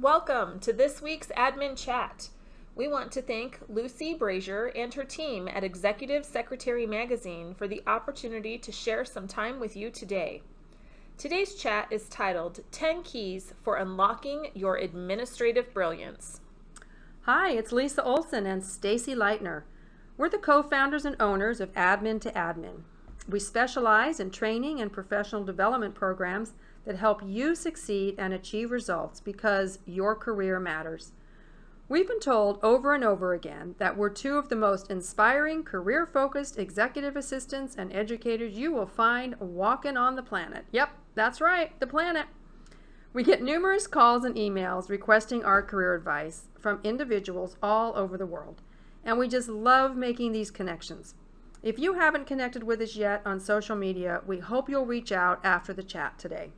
Welcome to this week's Admin Chat. We want to thank Lucy Brazier and her team at Executive Secretary Magazine for the opportunity to share some time with you today. Today's chat is titled 10 Keys for Unlocking Your Administrative Brilliance. Hi, it's Lisa Olsen and Stacy Leitner. We're the co-founders and owners of Admin to Admin. We specialize in training and professional development programs that help you succeed and achieve results because your career matters. We've been told over and over again that we're two of the most inspiring, career-focused executive assistants and educators you will find walking on the planet. Yep, that's right, the planet. We get numerous calls and emails requesting our career advice from individuals all over the world, and we just love making these connections. If you haven't connected with us yet on social media, we hope you'll reach out after the chat today.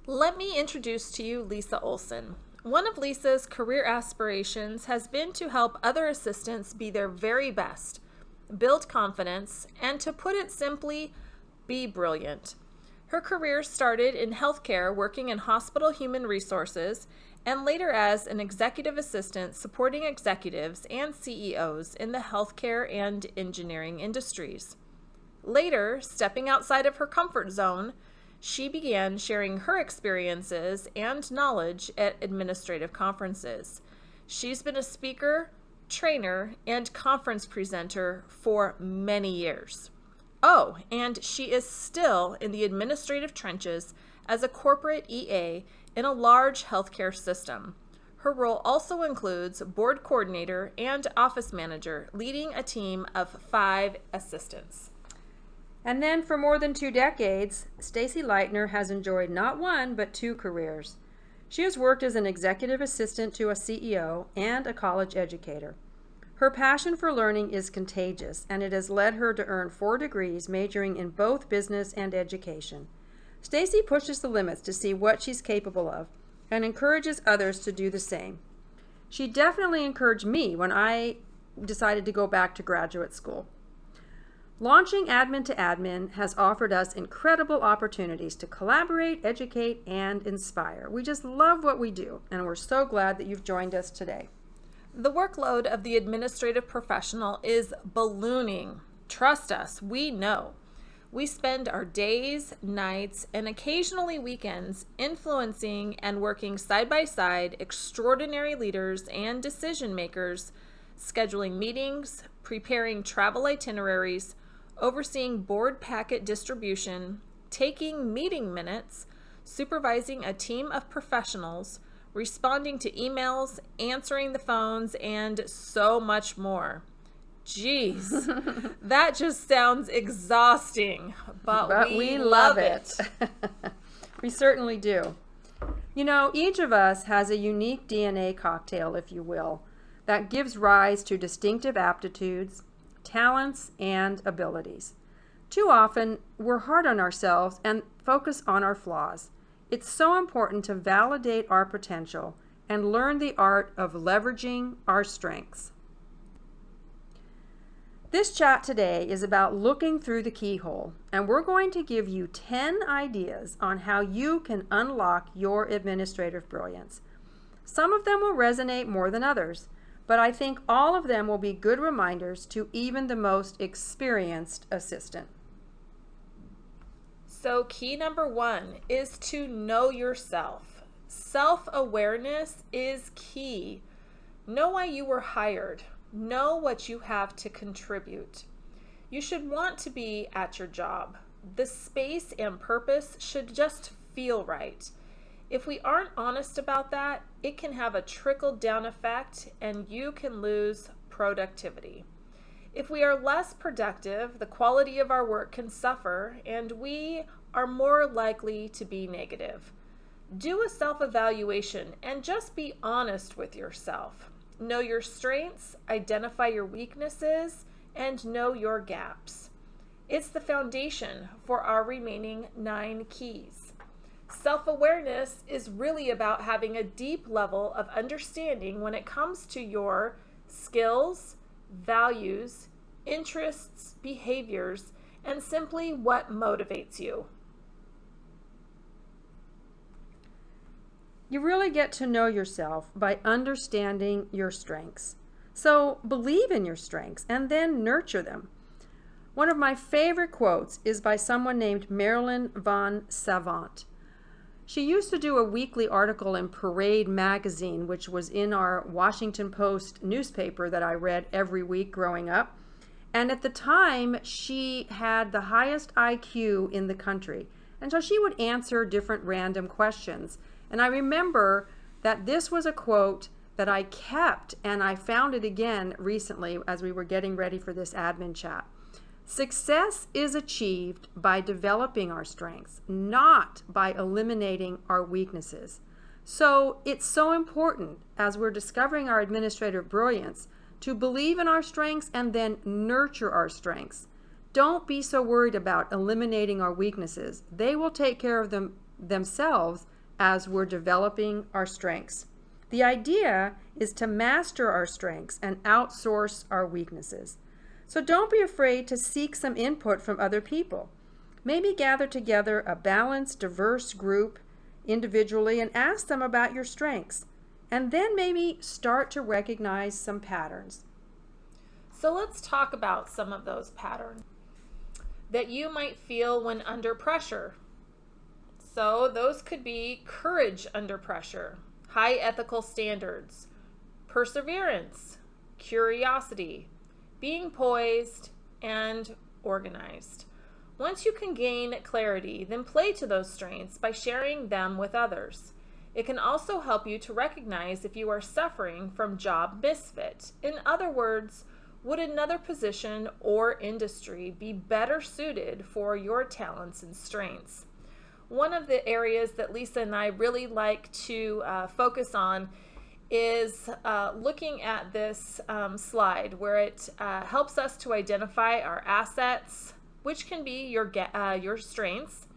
Let me introduce to you Lisa Olsen. One of Lisa's career aspirations has been to help other assistants be their very best, build confidence, and to put it simply, be brilliant. Her career started in healthcare, working in hospital human resources, and later as an executive assistant supporting executives and CEOs in the healthcare and engineering industries. Later, stepping outside of her comfort zone, she began sharing her experiences and knowledge at administrative conferences. She's been a speaker, trainer, and conference presenter for many years. Oh, and she is still in the administrative trenches as a corporate EA in a large healthcare system. Her role also includes board coordinator and office manager, leading a team of 5 assistants. And then for more than 2 decades, Stacy Leitner has enjoyed not one, but 2 careers. She has worked as an executive assistant to a CEO and a college educator. Her passion for learning is contagious, and it has led her to earn 4 degrees majoring in both business and education. Stacy pushes the limits to see what she's capable of and encourages others to do the same. She definitely encouraged me when I decided to go back to graduate school. Launching Admin to Admin has offered us incredible opportunities to collaborate, educate, and inspire. We just love what we do, and we're so glad that you've joined us today. The workload of the administrative professional is ballooning. Trust us, we know. We spend our days, nights, and occasionally weekends influencing and working side by side extraordinary leaders and decision makers, scheduling meetings, preparing travel itineraries, overseeing board packet distribution, taking meeting minutes, supervising a team of professionals, responding to emails, answering the phones, and so much more. Jeez, that just sounds exhausting, but we love it. We certainly do. You know, each of us has a unique DNA cocktail, if you will, that gives rise to distinctive aptitudes, talents, and abilities. Too often, we're hard on ourselves and focus on our flaws. It's so important to validate our potential and learn the art of leveraging our strengths. This chat today is about looking through the keyhole, and we're going to give you 10 ideas on how you can unlock your administrative brilliance. Some of them will resonate more than others, but I think all of them will be good reminders to even the most experienced assistant. So key number 1 is to know yourself. Self-awareness is key. Know why you were hired. Know what you have to contribute. You should want to be at your job. The space and purpose should just feel right. If we aren't honest about that, it can have a trickle-down effect and you can lose productivity. If we are less productive, the quality of our work can suffer and we are more likely to be negative. Do a self-evaluation and just be honest with yourself. Know your strengths, identify your weaknesses, and know your gaps. It's the foundation for our remaining 9 keys. Self-awareness is really about having a deep level of understanding when it comes to your skills, values, interests, behaviors, and simply what motivates you. You really get to know yourself by understanding your strengths. So believe in your strengths and then nurture them. One of my favorite quotes is by someone named Marilyn von Savant. She used to do a weekly article in Parade magazine, which was in our Washington Post newspaper that I read every week growing up. And at the time, she had the highest IQ in the country. And so she would answer different random questions. And I remember that this was a quote that I kept, and I found it again recently as we were getting ready for this admin chat. Success is achieved by developing our strengths, not by eliminating our weaknesses. So it's so important, as we're discovering our administrative brilliance, to believe in our strengths and then nurture our strengths. Don't be so worried about eliminating our weaknesses. They will take care of themselves as we're developing our strengths. The idea is to master our strengths and outsource our weaknesses. So don't be afraid to seek some input from other people. Maybe gather together a balanced, diverse group individually and ask them about your strengths. And then maybe start to recognize some patterns. So let's talk about some of those patterns that you might feel when under pressure. So those could be courage under pressure, high ethical standards, perseverance, curiosity, being poised, and organized. Once you can gain clarity, then play to those strengths by sharing them with others. It can also help you to recognize if you are suffering from job misfit. In other words, would another position or industry be better suited for your talents and strengths? One of the areas that Lisa and I really like to focus on is looking at this slide where it helps us to identify our assets, which can be your strengths,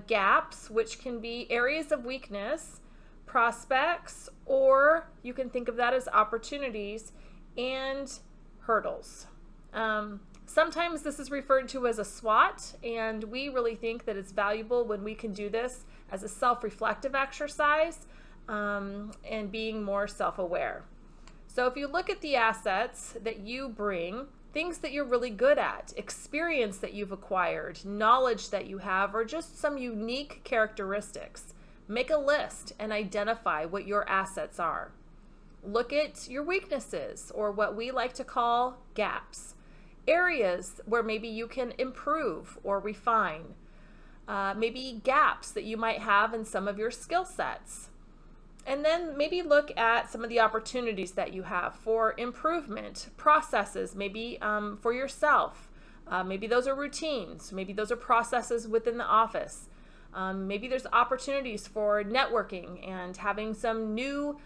gaps, which can be areas of weakness, prospects, or you can think of that as opportunities, and hurdles. Sometimes this is referred to as a SWOT, and we really think that it's valuable when we can do this as a self-reflective exercise and being more self-aware. So if you look at the assets that you bring, things that you're really good at, experience that you've acquired, knowledge that you have, or just some unique characteristics, make a list and identify what your assets are. Look at your weaknesses, or what we like to call gaps, areas where maybe you can improve or refine, maybe gaps that you might have in some of your skill sets. And then maybe look at some of the opportunities that you have for improvement, processes, maybe for yourself. Maybe those are routines. Maybe those are processes within the office. Maybe there's opportunities for networking and having some new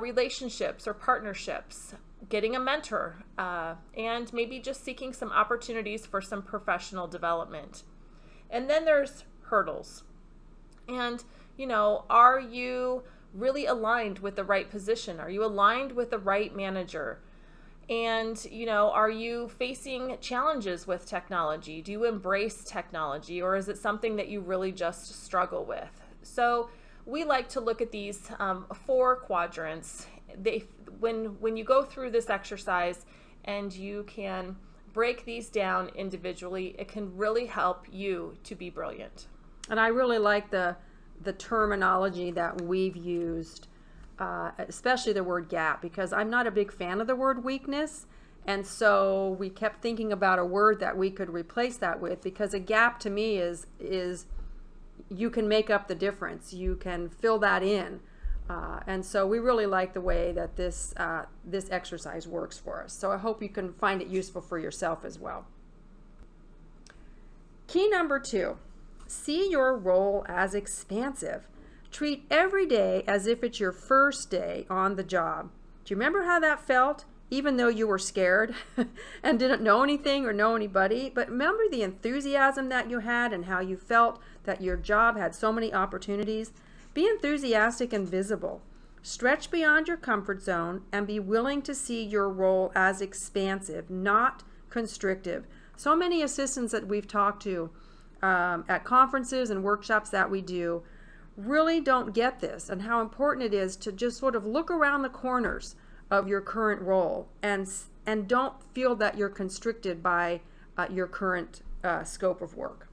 relationships or partnerships, getting a mentor, and maybe just seeking some opportunities for some professional development. And then there's hurdles. And, are you really aligned with the right position? Are you aligned with the right manager? And, are you facing challenges with technology? Do you embrace technology, or is it something that you really just struggle with? So we like to look at these 4 quadrants. When you go through this exercise and you can break these down individually, it can really help you to be brilliant. And I really like the terminology that we've used, especially the word gap, because I'm not a big fan of the word weakness. And so we kept thinking about a word that we could replace that with, because a gap to me is you can make up the difference. You can fill that in. And so we really like the way that this exercise works for us. So I hope you can find it useful for yourself as well. Key number 2, see your role as expansive. Treat every day as if it's your first day on the job. Do you remember how that felt? Even though you were scared and didn't know anything or know anybody, but remember the enthusiasm that you had and how you felt that your job had so many opportunities. Be enthusiastic and visible. Stretch beyond your comfort zone and be willing to see your role as expansive, not constrictive. So many assistants that we've talked to at conferences and workshops that we do really don't get this and how important it is to just sort of look around the corners of your current role and don't feel that you're constricted by your current scope of work.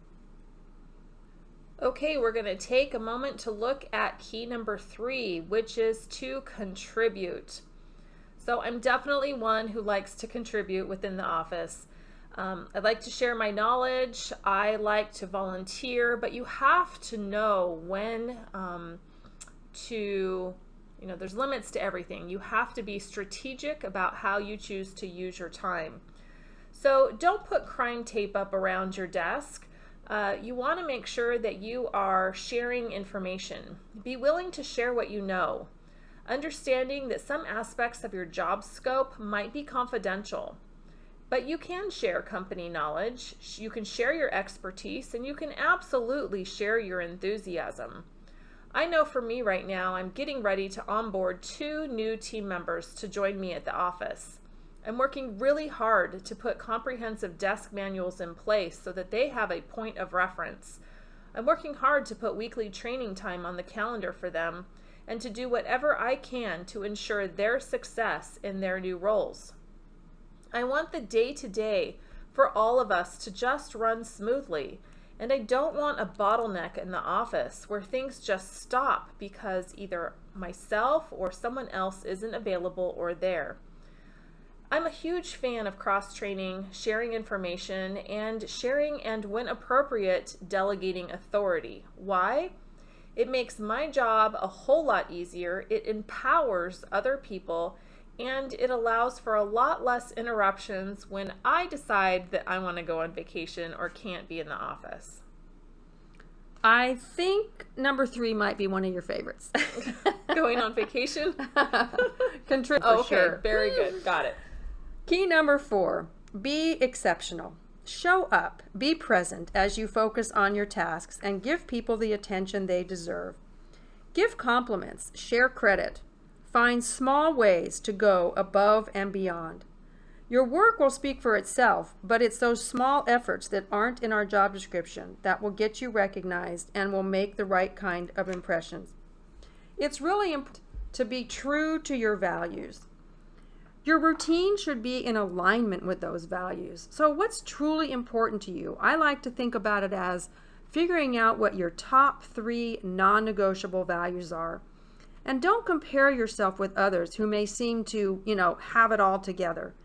Okay, we're going to take a moment to look at key number 3, which is to contribute. So I'm definitely one who likes to contribute within the office. I like to share my knowledge. I like to volunteer, but you have to know when there's limits to everything. You have to be strategic about how you choose to use your time. So don't put crime tape up around your desk. You want to make sure that you are sharing information. Be willing to share what you know, understanding that some aspects of your job scope might be confidential. But you can share company knowledge, you can share your expertise, and you can absolutely share your enthusiasm. I know for me right now, I'm getting ready to onboard 2 new team members to join me at the office. I'm working really hard to put comprehensive desk manuals in place so that they have a point of reference. I'm working hard to put weekly training time on the calendar for them and to do whatever I can to ensure their success in their new roles. I want the day-to-day for all of us to just run smoothly, and I don't want a bottleneck in the office where things just stop because either myself or someone else isn't available or there. I'm a huge fan of cross-training, sharing information, and sharing and, when appropriate, delegating authority. Why? It makes my job a whole lot easier, it empowers other people, and it allows for a lot less interruptions when I decide that I want to go on vacation or can't be in the office. I think number 3 might be one of your favorites. Going on vacation? Contribute for Okay, sure. very good. Got it. Key number 4, be exceptional. Show up, be present as you focus on your tasks and give people the attention they deserve. Give compliments, share credit. Find small ways to go above and beyond. Your work will speak for itself, but it's those small efforts that aren't in our job description that will get you recognized and will make the right kind of impressions. It's really important to be true to your values. Your routine should be in alignment with those values. So what's truly important to you? I like to think about it as figuring out what your top 3 non-negotiable values are. And don't compare yourself with others who may seem to, have it all together.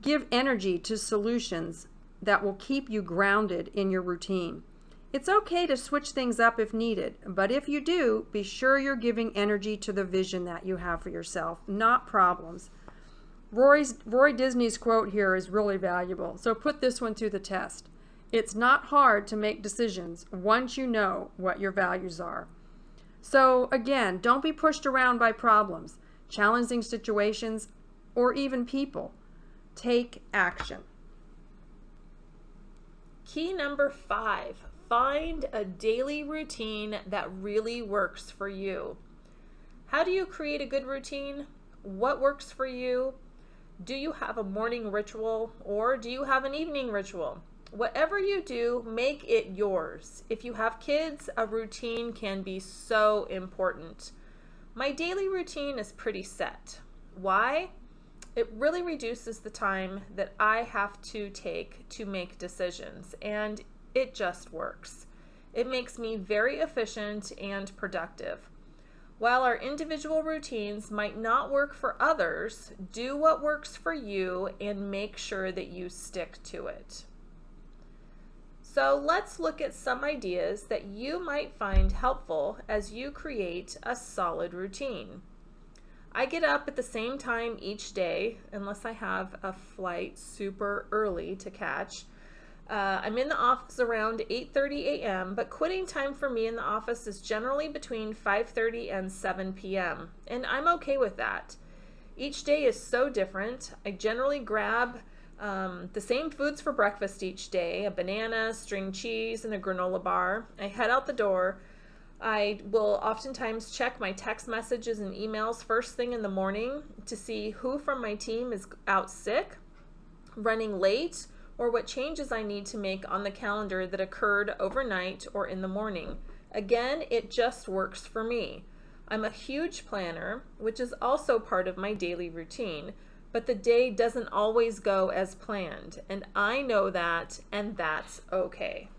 Give energy to solutions that will keep you grounded in your routine. It's okay to switch things up if needed, but if you do, be sure you're giving energy to the vision that you have for yourself, not problems. Roy Disney's quote here is really valuable, so put this one through the test. It's not hard to make decisions once you know what your values are. So again, don't be pushed around by problems, challenging situations, or even people. Take action. Key number 5, find a daily routine that really works for you. How do you create a good routine? What works for you? Do you have a morning ritual or do you have an evening ritual? Whatever you do, make it yours. If you have kids, a routine can be so important. My daily routine is pretty set. Why? It really reduces the time that I have to take to make decisions, and it just works. It makes me very efficient and productive. While our individual routines might not work for others, do what works for you and make sure that you stick to it. So let's look at some ideas that you might find helpful as you create a solid routine. I get up at the same time each day, unless I have a flight super early to catch. I'm in the office around 8:30 a.m., but quitting time for me in the office is generally between 5:30 and 7 p.m., and I'm okay with that. Each day is so different. I generally grab the same foods for breakfast each day, a banana, string cheese, and a granola bar. I head out the door. I will oftentimes check my text messages and emails first thing in the morning to see who from my team is out sick, running late, or what changes I need to make on the calendar that occurred overnight or in the morning. Again, it just works for me. I'm a huge planner, which is also part of my daily routine, but the day doesn't always go as planned, and I know that, and that's okay.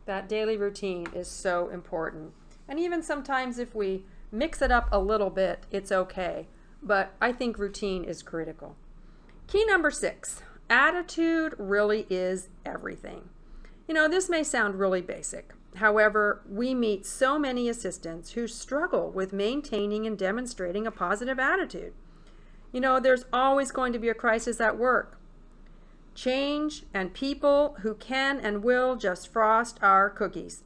That daily routine is so important. And even sometimes if we mix it up a little bit, it's okay. But I think routine is critical. Key number 6, attitude really is everything. You know, this may sound really basic. However, we meet so many assistants who struggle with maintaining and demonstrating a positive attitude. You know, there's always going to be a crisis at work. Change and people who can and will just frost our cookies.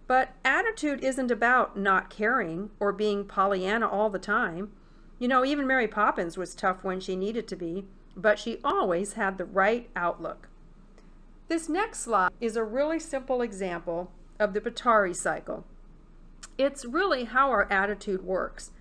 But attitude isn't about not caring or being Pollyanna all the time. You know, even Mary Poppins was tough when she needed to be, but she always had the right outlook. This next slide is a really simple example of the Batari cycle. It's really how our attitude works.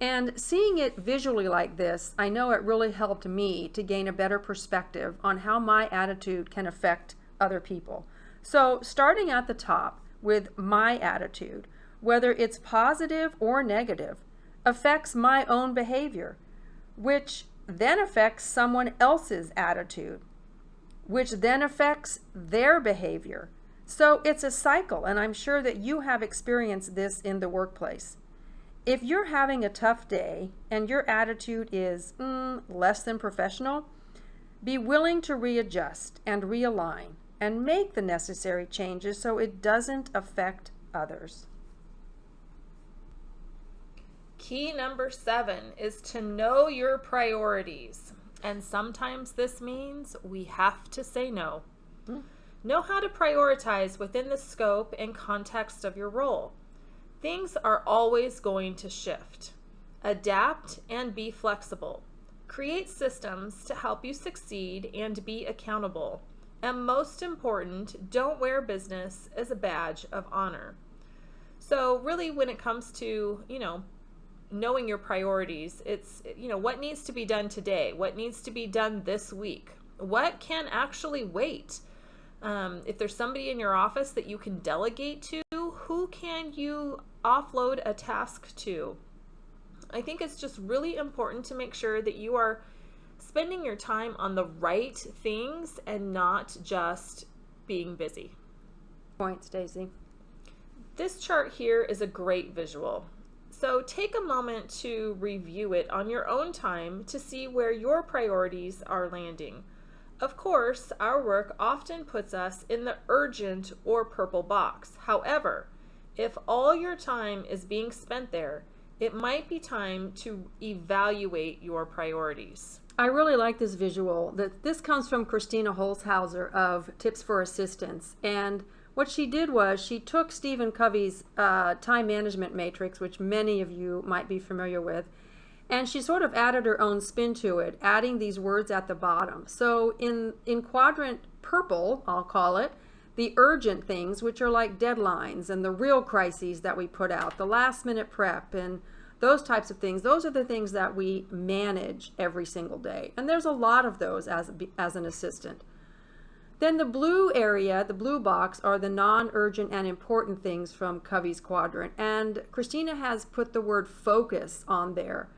And seeing it visually like this, I know it really helped me to gain a better perspective on how my attitude can affect other people. So starting at the top with my attitude, whether it's positive or negative, affects my own behavior, which then affects someone else's attitude, which then affects their behavior. So it's a cycle, and I'm sure that you have experienced this in the workplace. If you're having a tough day and your attitude is less than professional, be willing to readjust and realign and make the necessary changes so it doesn't affect others. Key number 7 is to know your priorities. And sometimes this means we have to say no. Know how to prioritize within the scope and context of your role. Things are always going to shift. Adapt and be flexible. Create systems to help you succeed and be accountable. And most important, don't wear business as a badge of honor. So really when it comes to, knowing your priorities, it's, what needs to be done today? What needs to be done this week? What can actually wait? If there's somebody in your office that you can delegate to, who can you offload a task to? I think it's just really important to make sure that you are spending your time on the right things and not just being busy. Point, Stacy. This chart here is a great visual. So take a moment to review it on your own time to see where your priorities are landing. Of course, our work often puts us in the urgent or purple box. However, if all your time is being spent there, it might be time to evaluate your priorities. I really like this visual. This comes from Christina Holzhauser of Tips for Assistants. And what she did was she took Stephen Covey's time management matrix, which many of you might be familiar with, and she sort of added her own spin to it, adding these words at the bottom. So in quadrant purple, I'll call it, the urgent things, which are like deadlines and the real crises that we put out, the last minute prep and those types of things, those are the things that we manage every single day. And there's a lot of those as an assistant. Then the blue area, the blue box, are the non-urgent and important things from Covey's quadrant. And Christina has put the word focus on there.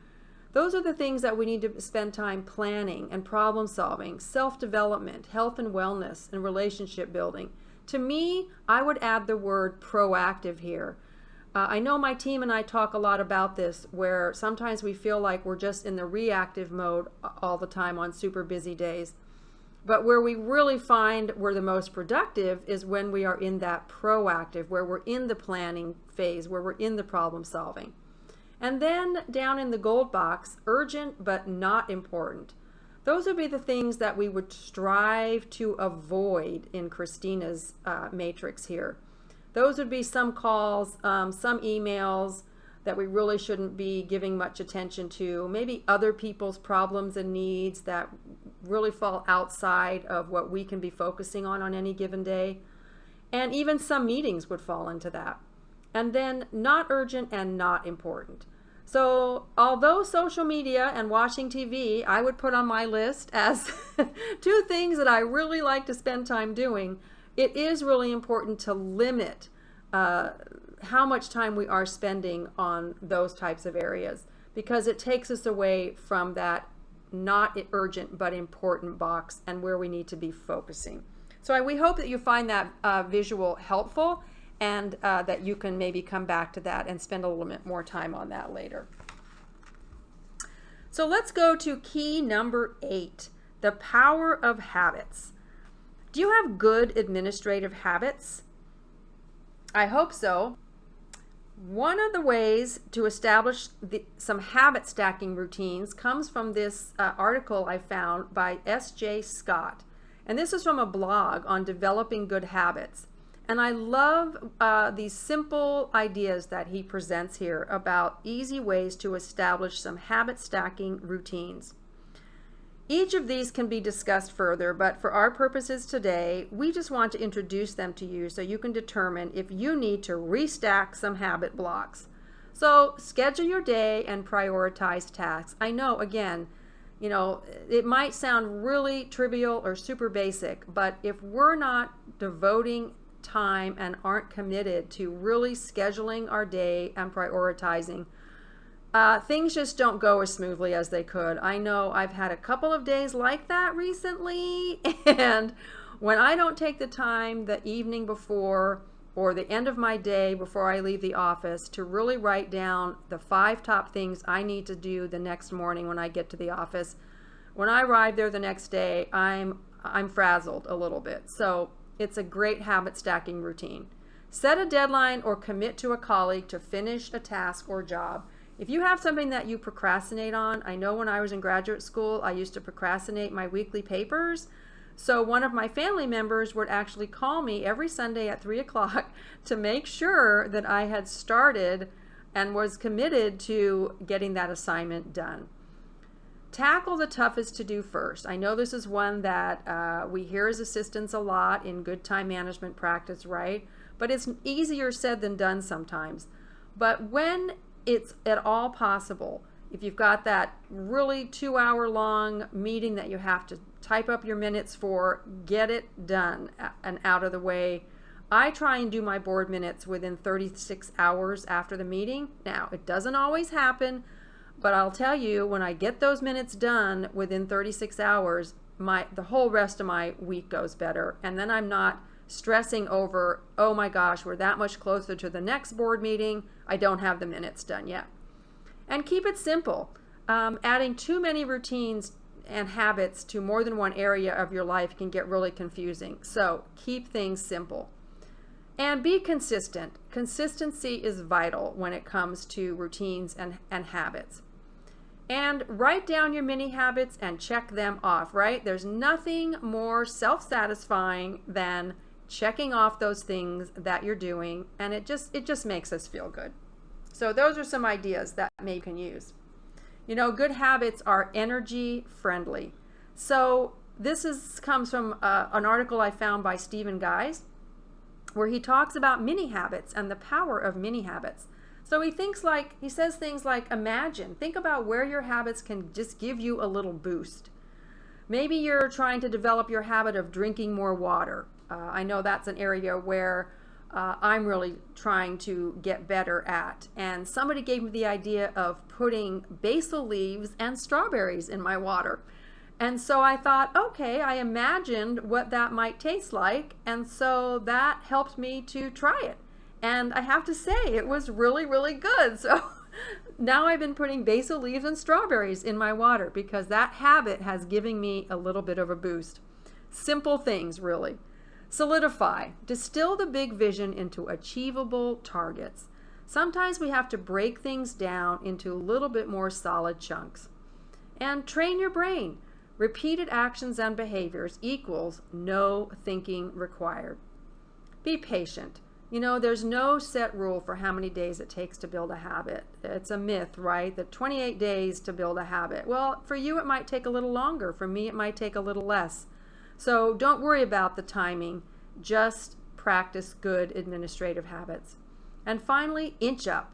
Those are the things that we need to spend time planning and problem solving, self-development, health and wellness, and relationship building. To me, I would add the word proactive here. I know my team and I talk a lot about this, where sometimes we feel like we're just in the reactive mode all the time on super busy days. But where we really find we're the most productive is when we are in that proactive, where we're in the planning phase, where we're in the problem solving. And then down in the gold box, urgent but not important. Those would be the things that we would strive to avoid in Christina's matrix here. Those would be some calls, some emails that we really shouldn't be giving much attention to, maybe other people's problems and needs that really fall outside of what we can be focusing on any given day. And even some meetings would fall into that. And then not urgent and not important. So although social media and watching TV, I would put on my list as two things that I really like to spend time doing, it is really important to limit how much time we are spending on those types of areas, because it takes us away from that not urgent but important box and where we need to be focusing. So we hope that you find that visual helpful, and that you can maybe come back to that and spend a little bit more time on that later. So let's go to key number 8, the power of habits. Do you have good administrative habits? I hope so. One of the ways to establish some habit stacking routines comes from this article I found by S.J. Scott. And this is from a blog on developing good habits. And I love these simple ideas that he presents here about easy ways to establish some habit stacking routines. Each of these can be discussed further, but for our purposes today, we just want to introduce them to you so you can determine if you need to restack some habit blocks. So schedule your day and prioritize tasks. I know, again, it might sound really trivial or super basic, but if we're not devoting time and aren't committed to really scheduling our day and prioritizing, things just don't go as smoothly as they could. I know I've had a couple of days like that recently, and when I don't take the time the evening before or the end of my day before I leave the office to really write down the 5 top things I need to do the next morning when I get to the office, when I arrive there the next day, I'm frazzled a little bit. So it's a great habit stacking routine. Set a deadline or commit to a colleague to finish a task or job. If you have something that you procrastinate on, I know when I was in graduate school, I used to procrastinate my weekly papers. So one of my family members would actually call me every Sunday at 3 o'clock to make sure that I had started and was committed to getting that assignment done. Tackle the toughest to do first. I know this is one that we hear as assistants a lot in good time management practice, right? But it's easier said than done sometimes. But when it's at all possible, if you've got that really 2-hour long meeting that you have to type up your minutes for, get it done and out of the way. I try and do my board minutes within 36 hours after the meeting. Now, it doesn't always happen, but I'll tell you, when I get those minutes done within 36 hours, the whole rest of my week goes better. And then I'm not stressing over, oh my gosh, we're that much closer to the next board meeting, I don't have the minutes done yet. And keep it simple. Adding too many routines and habits to more than one area of your life can get really confusing. So keep things simple. And be consistent. Consistency is vital when it comes to routines and habits. And write down your mini habits and check them off, right? There's nothing more self-satisfying than checking off those things that you're doing, and it just makes us feel good. So those are some ideas that maybe you can use. Good habits are energy friendly. So this comes from an article I found by Stephen Guise, where he talks about mini habits and the power of mini habits. So he says things like, think about where your habits can just give you a little boost. Maybe you're trying to develop your habit of drinking more water. I know that's an area where I'm really trying to get better at. And somebody gave me the idea of putting basil leaves and strawberries in my water. And so I thought, okay, I imagined what that might taste like. And so that helped me to try it. And I have to say, it was really, really good. So now I've been putting basil leaves and strawberries in my water because that habit has given me a little bit of a boost. Simple things, really. Solidify. Distill the big vision into achievable targets. Sometimes we have to break things down into a little bit more solid chunks. And train your brain. Repeated actions and behaviors equals no thinking required. Be patient. There's no set rule for how many days it takes to build a habit. It's a myth, right? That 28 days to build a habit. Well, for you it might take a little longer. For me it might take a little less. So don't worry about the timing. Just practice good administrative habits. And finally, inch up.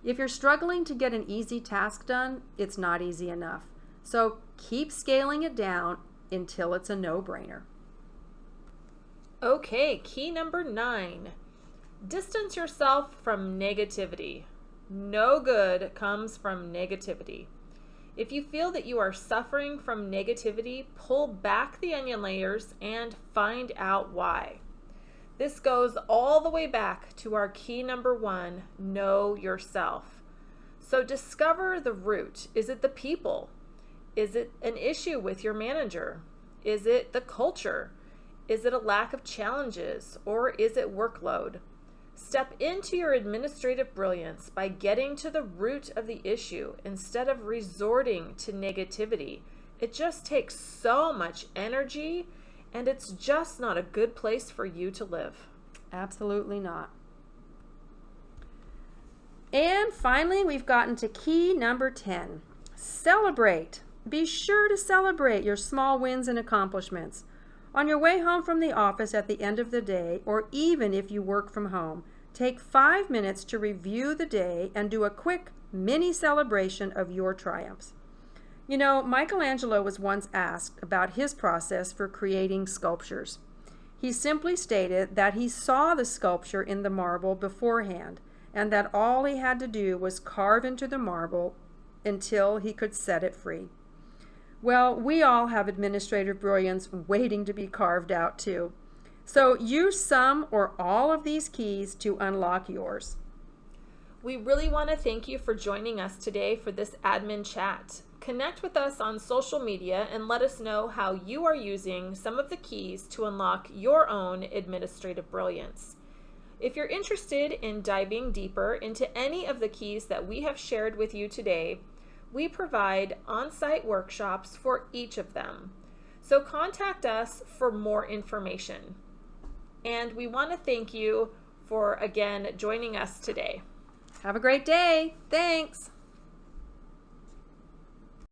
If you're struggling to get an easy task done, it's not easy enough. So keep scaling it down until it's a no-brainer. Okay, key number 9. Distance yourself from negativity. No good comes from negativity. If you feel that you are suffering from negativity, pull back the onion layers and find out why. This goes all the way back to our key number 1, know yourself. So discover the root. Is it the people? Is it an issue with your manager? Is it the culture? Is it a lack of challenges, or is it workload? Step into your administrative brilliance by getting to the root of the issue instead of resorting to negativity. It just takes so much energy, and it's just not a good place for you to live. Absolutely not. And finally, we've gotten to key number 10. Celebrate. Be sure to celebrate your small wins and accomplishments. On your way home from the office at the end of the day, or even if you work from home, take 5 minutes to review the day and do a quick mini celebration of your triumphs. You know, Michelangelo was once asked about his process for creating sculptures. He simply stated that he saw the sculpture in the marble beforehand, and that all he had to do was carve into the marble until he could set it free. Well, we all have administrative brilliance waiting to be carved out too. So use some or all of these keys to unlock yours. We really want to thank you for joining us today for this admin chat. Connect with us on social media and let us know how you are using some of the keys to unlock your own administrative brilliance. If you're interested in diving deeper into any of the keys that we have shared with you today, we provide on-site workshops for each of them. So contact us for more information. And we want to thank you for, again, joining us today. Have a great day. Thanks.